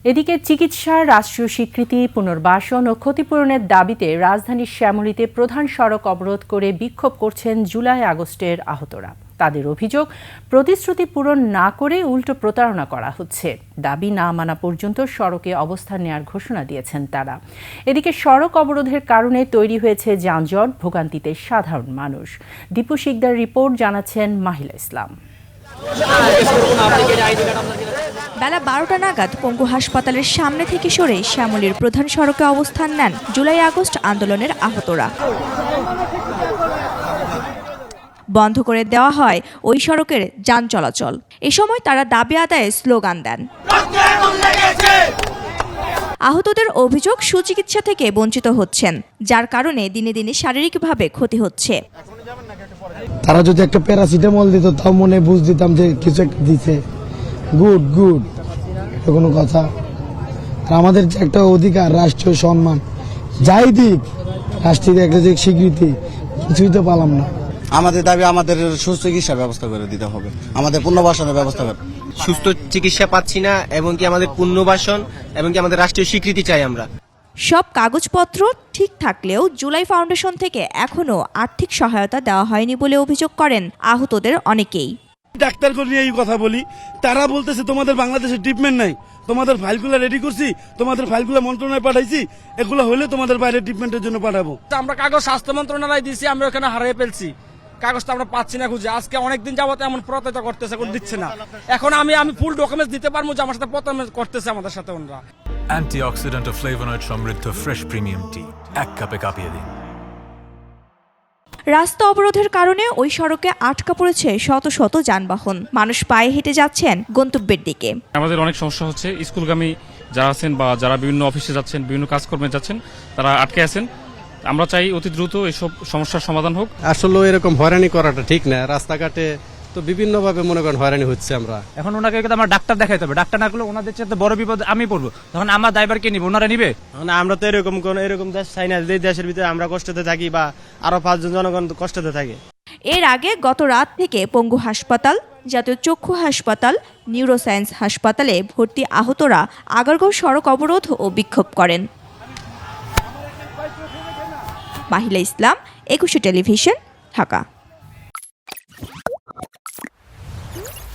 এদিকে চিকিৎসার রাষ্ট্রীয় স্বীকৃতি, পুনর্বাসন ও ক্ষতিপূরণের দাবিতে রাজধানীর শ্যামলীতে প্রধান সড়ক অবরোধ করে বিক্ষোভ করছেন জুলাই আগস্টের আহতরা। তাদের অভিযোগ, প্রতিশ্রুতি পূরণ না করে উল্টো প্রতারণা করা হচ্ছে। দাবি না মানা পর্যন্ত সড়কে অবস্থান নেওয়ার ঘোষণা দিয়েছেন তারা। এদিকে সড়ক অবরোধের কারণে তৈরি হয়েছে যানজট, ভোগান্তিতে সাধারণ মানুষ। দীপু শিকদার রিপোর্ট, জানাচ্ছেন মাহিলা ইসলাম। বেলা 12টা নাগাদ পঙ্গু হাসপাতালের সামনে থেকে সরে শ্যামলীর প্রধান সড়কে অবস্থান নেন জুলাই আগস্ট আন্দোলনের আহতরা। বন্ধ করে দেওয়া হয় ওই সড়কের যান চলাচল। এ সময় তারা দাবি আদায়ে স্লোগান দেন। আহতদের অভিযোগ, সুচিকিৎসা থেকে বঞ্চিত হচ্ছেন, যার কারণে দিনে দিনে শারীরিকভাবে ক্ষতি হচ্ছে। তারা যদি একটা প্যারাসিটামল দিত তাও মনে বুঝ দিতাম যে কিছু একটা দিতে। গুড গুড, এটা কোনো কথা? আমাদের যে একটা অধিকার, রাষ্ট্রীয় সম্মান, যাই দিক রাষ্ট্রীয় একটা যে স্বীকৃতি, কিছুই তো পালাম না। আমাদের দাবি আমাদের সুস্থ চিকিৎসার ব্যবস্থা করে দিতে হবে, আমাদের পুনর্বাসনের ব্যবস্থা করে। সুস্থ চিকিৎসা পাচ্ছি না, এবং কি আমাদের পুনর্বাসন এবং কি আমাদের রাষ্ট্রীয় স্বীকৃতি চাই আমরা। সব কাগজপত্র ঠিক থাকলেও জুলাই ফাউন্ডেশন থেকে এখনো আর্থিক সহায়তা দেওয়া হয়নি বলে অভিযোগ করেন আহতদের অনেকেই। ডাক্তারকে নিয়ে এই কথা বলি, তারা বলতেছে তোমাদের বাংলাদেশে ট্রিটমেন্ট নাই, তোমাদের ফাইলগুলো রেডি করছি, তোমাদের ফাইলগুলো মন্ত্রণালয়ে পাঠাইছি, এগুলো হলে তোমাদের বাইরে ট্রিটমেন্টের জন্য পাঠাবো। আমরা কাগজ স্বাস্থ্য মন্ত্রণালয় দিয়েছি, আমরা ওখানে হারিয়ে ফেলছি, কাগজটা আমরা পাচ্ছি না খুঁজে। আজকে অনেকদিন যাবত এমন প্রতারিত করতেছে, কোনো দিচ্ছে না। এখন আমি ফুল ডকুমেন্টস দিতে পারবো যে আমার সাথে প্রতারণা করতেছে আমাদের সাথে ওনারা। অ্যান্টিঅক্সিডেন্ট ও ফ্লেভোনয়েড সমৃদ্ধ ফ্রেশ প্রিমিয়াম টি এক কাপে কাঁপিয়ে দিন। রাস্তা অবরোধের কারণে ওই সড়কে আটকা পড়েছে শত শত যানবাহন। মানুষ পায়ে হেঁটে যাচ্ছেন গন্তব্যের দিকে। আমাদের অনেক সমস্যা হচ্ছে, স্কুলগামী যারা আছেন বা যারা বিভিন্ন অফিসে যাচ্ছেন, বিভিন্ন কাজকর্মে যাচ্ছেন, তারা আটকে আছেন। আমরা চাই অতি দ্রুত এসব সমস্যার সমাধান হোক। আসলে এরকম হয়রানি করাটা ঠিক না। রাস্তাঘাটে তো বিভিন্ন ভাবে মনে করেন হয়রানি হচ্ছে। আমরা এখন ওনাকে আমার ডাক্তার দেখাইতে হবে, ডাক্তার না করলে ওনাদের চেয়ে বড় বিপদ আমি পড়বো, তখন আমার দায়ভার কে নিবে? ওনারা নিবে? আমরা তো এরকম দেশ চাই না যে দেশের ভিতরে আমরা কষ্টতে থাকি বা আরো 5 জন জনগণ কষ্টতে থাকে। এর আগে গত রাত থেকে পঙ্গু হাসপাতাল, জাতীয় চক্ষু হাসপাতাল, নিউরোসায়েন্স হাসপাতালে ভর্তি আহতরা আগারগাঁও সড়ক অবরোধ ও বিক্ষোভ করেন। মাহিলা ইসলাম, 21 টেলিভিশন, ঢাকা।